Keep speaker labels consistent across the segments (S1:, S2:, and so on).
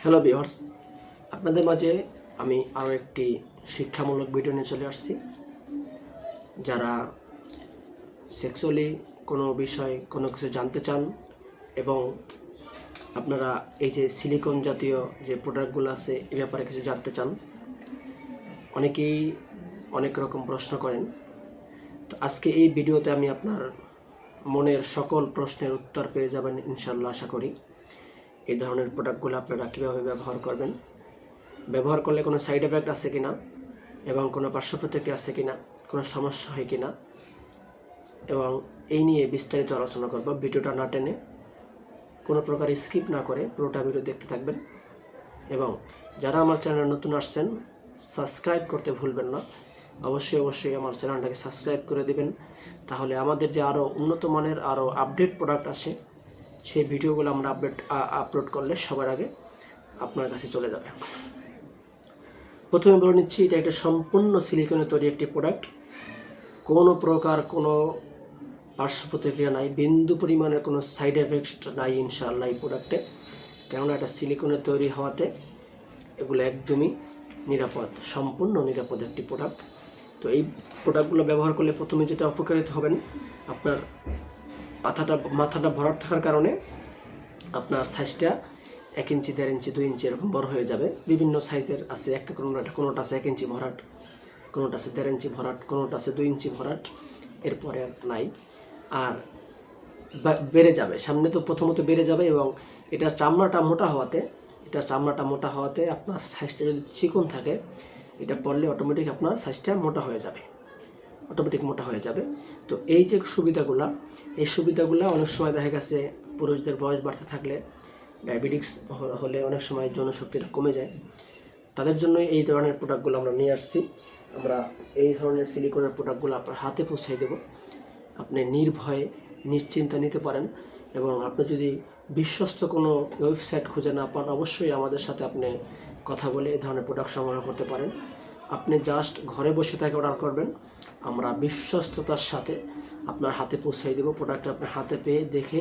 S1: Hello viewers, আপনাদের মাঝে আমি আরও একটি শিক্ষামূলক ভিডিও নিয়ে চলে আসছি। যারা সেক্সুয়ালি কোনো বিষয় কোনো কিছু জানতে চান এবং আপনারা এই যে সিলিকন জাতীয় যে প্রোডাক্টগুলো আছে এ ব্যাপারে কিছু জানতে চান, অনেকেই অনেক রকম প্রশ্ন করেন। তো আজকে এই ভিডিওতে আমি আপনার মনের সকল প্রশ্নের উত্তর পেয়ে যাবেন ইনশাল্লাহ, আশা করি। এই ধরনের প্রোডাক্টগুলো আপনারা কীভাবে ব্যবহার করবেন, ব্যবহার করলে কোনো সাইড এফেক্ট আছে কিনা এবং কোনো পার্শ্ব প্রতিক্রিয়া আছে কিনা, কোনো সমস্যা হয় কিনা, এবং এই নিয়ে বিস্তারিত আলোচনা করব। ভিডিওটা না টেনে কোনো প্রকার স্কিপ না করে পুরোটা ভিডিও দেখতে থাকবেন। এবং যারা আমার চ্যানেলে নতুন আসছেন, সাবস্ক্রাইব করতে ভুলবেন না। অবশ্যই আমার চ্যানেলটাকে সাবস্ক্রাইব করে দিবেন, তাহলে আমাদের যে আরও উন্নত মানের আরও আপডেট প্রোডাক্ট আসে সেই ভিডিওগুলো আমরা আপলোড করলে সবার আগে আপনার কাছে চলে যাবে। প্রথমে বলে নিচ্ছি, এটা একটা সম্পূর্ণ সিলিকনে তৈরি একটি প্রোডাক্ট। কোনো প্রকার কোনো পার্শ্ব প্রতিক্রিয়া নাই, বিন্দু পরিমাণের কোনো সাইড এফেক্ট নাই ইনশাআল্লাহ এই প্রোডাক্টে। কেননা এটা সিলিকনে তৈরি হওয়াতে এগুলো একদমই নিরাপদ, সম্পূর্ণ নিরাপদ একটি প্রোডাক্ট। তো এই প্রোডাক্টগুলো ব্যবহার করলে প্রথমে যেটা উপকারিত হবেন, আপনার মাথাটা ভরাট থাকার কারণে আপনার সাইজটা 1 ইঞ্চি, 1.5 ইঞ্চি, 2 ইঞ্চি এরকম বড় হয়ে যাবে। বিভিন্ন সাইজের আছে, কোনোটা আছে 1 ইঞ্চি ভরাট, কোনোটা আছে 1.5 ইঞ্চি ভরাট, কোনোটা আছে 2 ইঞ্চি ভরাট, এরপরে আর নাই। আর বেড়ে যাবে, সামনে তো প্রথমত বেড়ে যাবে। এবং এটার চামড়াটা মোটা হওয়াতে আপনার সাইজটা যদি চিকন থাকে, এটা পরলে অটোমেটিক আপনার সাইজটা মোটা হয়ে যাবে। তো এই যে এই সুবিধাগুলো অনেক সময় দেখা গেছে পুরুষদের বয়স বাড়তে থাকলে, ডায়াবেটিক্স হলে অনেক সময় জনশক্তিটা কমে যায়। তাদের জন্য এই ধরনের প্রোডাক্টগুলো আমরা নিয়ে আসছি। আমরা এই ধরনের সিলিকনের প্রোডাক্টগুলো আপনার হাতে পৌঁছে দেব। আপনি নির্ভয়ে নিশ্চিন্তে নিতে পারেন। এবং আপনি যদি বিশ্বস্ত কোনো ওয়েবসাইট খুঁজে না পান, অবশ্যই আমাদের সাথে আপনি কথা বলে এই ধরনের প্রোডাক্ট সংগ্রহ করতে পারেন। আপনি জাস্ট ঘরে বসে থেকে অর্ডার করবেন, আমরা বিশ্বস্ততার সাথে আপনার হাতে পৌঁছে দেব। প্রোডাক্টটা আপনি হাতে পেয়ে দেখে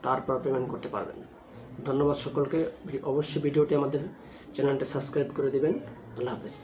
S1: তারপর পেমেন্ট করতে পারবেন। ধন্যবাদ সকলকে। অবশ্যই ভিডিওটি আমাদের চ্যানেলটা সাবস্ক্রাইব করে দেবেন। আল্লাহ হাফেজ।